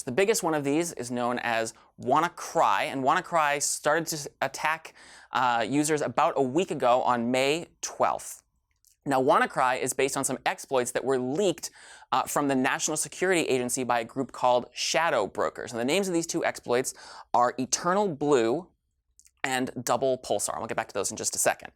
The biggest one of these is known as WannaCry, and WannaCry started to attack users about a week ago on May 12th. Now, WannaCry is based on some exploits that were leaked from the National Security Agency by a group called Shadow Brokers. And the names of these two exploits are Eternal Blue and Double Pulsar. We'll get back to those in just a second.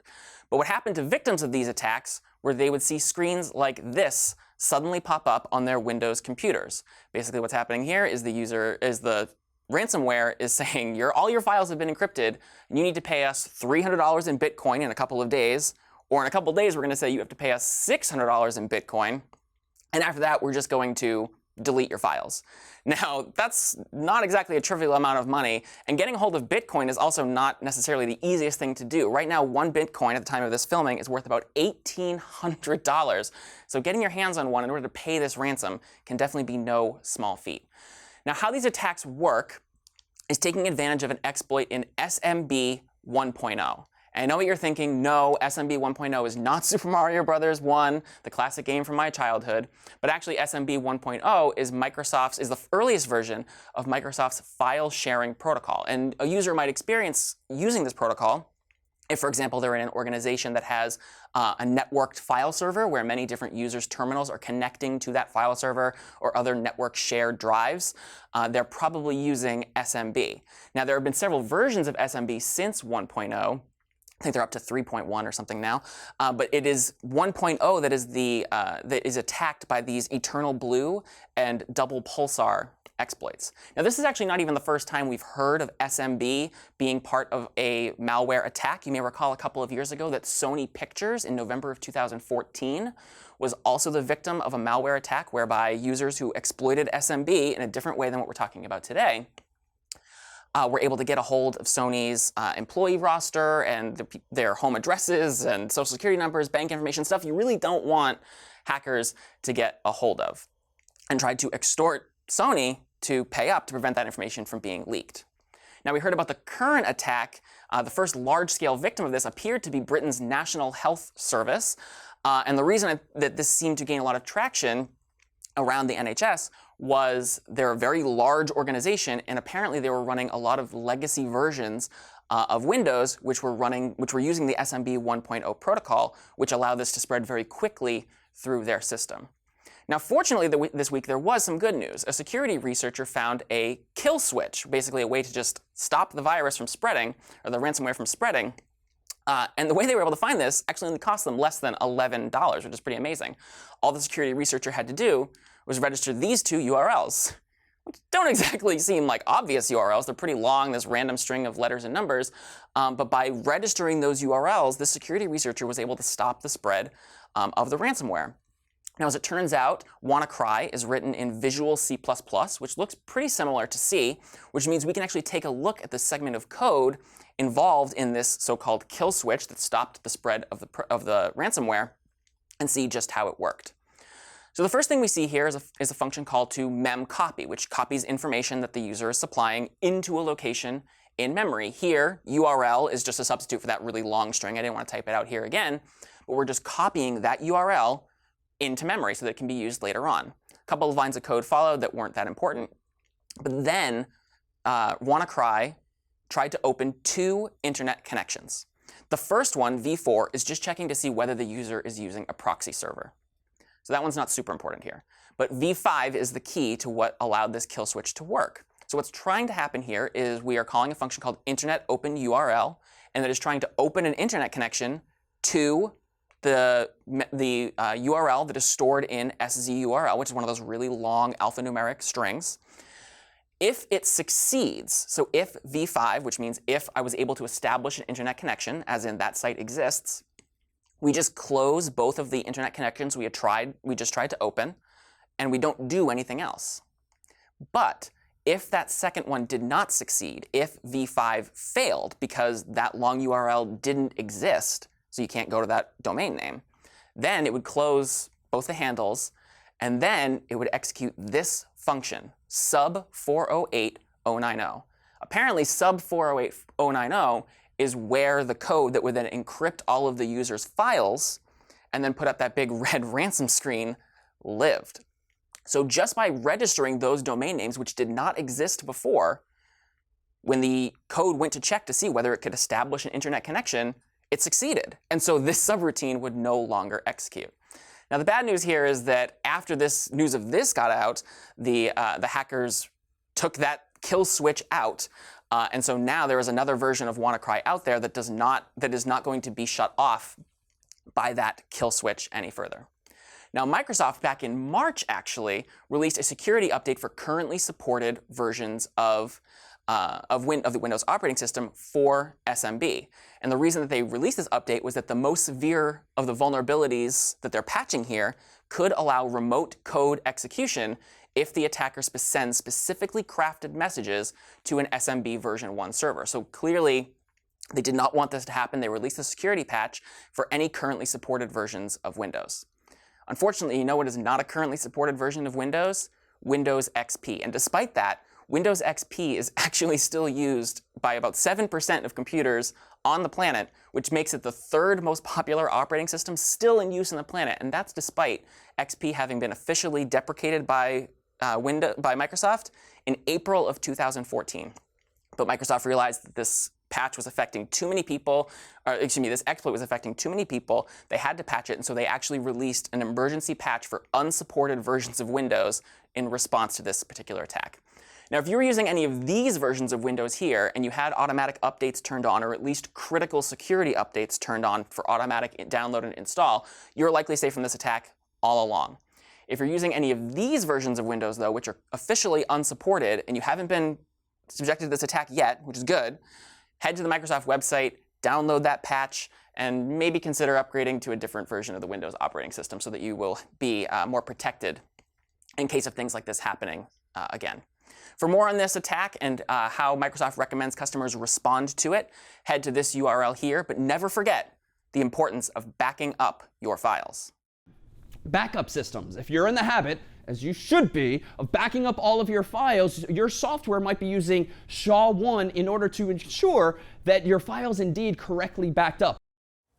But what happened to victims of these attacks were they would see screens like this suddenly pop up on their Windows computers. Basically, what's happening here is the ransomware is saying all your files have been encrypted, and you need to pay us $300 in Bitcoin in a couple of days. Or in a couple of days, we're going to say you have to pay us $600 in Bitcoin. And after that, we're just going to delete your files. Now, that's not exactly a trivial amount of money. And getting a hold of Bitcoin is also not necessarily the easiest thing to do. Right now, one Bitcoin at the time of this filming is worth about $1,800. So getting your hands on one in order to pay this ransom can definitely be no small feat. Now, how these attacks work is taking advantage of an exploit in SMB 1.0. And I know what you're thinking. No, SMB 1.0 is not Super Mario Bros. 1, the classic game from my childhood. But actually, SMB 1.0 is the earliest version of Microsoft's file sharing protocol. And a user might experience using this protocol if, for example, they're in an organization that has a networked file server where many different users' terminals are connecting to that file server, or other network shared drives. They're probably using SMB. Now, there have been several versions of SMB since 1.0. I think they're up to 3.1 or something now. But it is 1.0 that is attacked by these Eternal Blue and Double Pulsar exploits. Now, this is actually not even the first time we've heard of SMB being part of a malware attack. You may recall a couple of years ago that Sony Pictures in November of 2014 was also the victim of a malware attack whereby users who exploited SMB in a different way than what we're talking about today were able to get a hold of Sony's employee roster and their home addresses and social security numbers, bank information, stuff you really don't want hackers to get a hold of, and tried to extort Sony to pay up to prevent that information from being leaked. Now, we heard about the current attack. The first large-scale victim of this appeared to be Britain's National Health Service. And the reason that this seemed to gain a lot of traction around the NHS was they're a very large organization, and apparently they were running a lot of legacy versions of Windows, which were using the SMB 1.0 protocol, which allowed this to spread very quickly through their system. Now, fortunately, this week there was some good news. A security researcher found a kill switch, basically a way to just stop the virus from spreading, or the ransomware from spreading. And the way they were able to find this actually only cost them less than $11, which is pretty amazing. All the security researcher had to do was register these two URLs, which don't exactly seem like obvious URLs. They're pretty long, this random string of letters and numbers. But by registering those URLs, the security researcher was able to stop the spread of the ransomware. Now, as it turns out, WannaCry is written in Visual C++, which looks pretty similar to C, which means we can actually take a look at the segment of code involved in this so-called kill switch that stopped the spread of the ransomware and see just how it worked. So the first thing we see here is a function called to memcopy, which copies information that the user is supplying into a location in memory. Here, URL is just a substitute for that really long string. I didn't want to type it out here again, but we're just copying that URL into memory so that it can be used later on. A couple of lines of code followed that weren't that important. But then WannaCry tried to open two internet connections. The first one, v4, is just checking to see whether the user is using a proxy server. So that one's not super important here. But v5 is the key to what allowed this kill switch to work. So what's trying to happen here is we are calling a function called internet open URL, and that is trying to open an internet connection to the URL that is stored in SZURL, which is one of those really long alphanumeric strings. If it succeeds, so if v5, which means if I was able to establish an internet connection, as in that site exists, we just close both of the internet connections we just tried to open, and we don't do anything else. But if that second one did not succeed, if v5 failed because that long URL didn't exist, so you can't go to that domain name, then it would close both the handles, and then it would execute this function, sub 408090. Apparently, sub 408090 is where the code that would then encrypt all of the user's files and then put up that big red ransom screen lived. So just by registering those domain names, which did not exist before, when the code went to check to see whether it could establish an internet connection, it succeeded. And so this subroutine would no longer execute. Now, the bad news here is that after this news of this got out, the hackers took that kill switch out. And so now there is another version of WannaCry out there that is not going to be shut off by that kill switch any further. Now, Microsoft back in March actually released a security update for currently supported versions of the Windows operating system for SMB. And the reason that they released this update was that the most severe of the vulnerabilities that they're patching here could allow remote code execution if the attacker sends specifically crafted messages to an SMB version 1 server. So clearly, they did not want this to happen. They released a security patch for any currently supported versions of Windows. Unfortunately, you know what is not a currently supported version of Windows? Windows XP. And despite that, Windows XP is actually still used by about 7% of computers on the planet, which makes it the third most popular operating system still in use on the planet. And that's despite XP having been officially deprecated by Microsoft in April of 2014. But Microsoft realized that this patch was affecting too many people, or excuse me, this exploit was affecting too many people. They had to patch it, and so they actually released an emergency patch for unsupported versions of Windows in response to this particular attack. Now, if you were using any of these versions of Windows here, and you had automatic updates turned on, or at least critical security updates turned on for automatic download and install, you're likely safe from this attack all along. If you're using any of these versions of Windows, though, which are officially unsupported, and you haven't been subjected to this attack yet, which is good, head to the Microsoft website, download that patch, and maybe consider upgrading to a different version of the Windows operating system so that you will be more protected in case of things like this happening again. For more on this attack and how Microsoft recommends customers respond to it, head to this URL here, but never forget the importance of backing up your files. Backup systems. If you're in the habit, as you should be, of backing up all of your files, your software might be using SHA-1 in order to ensure that your file's indeed correctly backed up.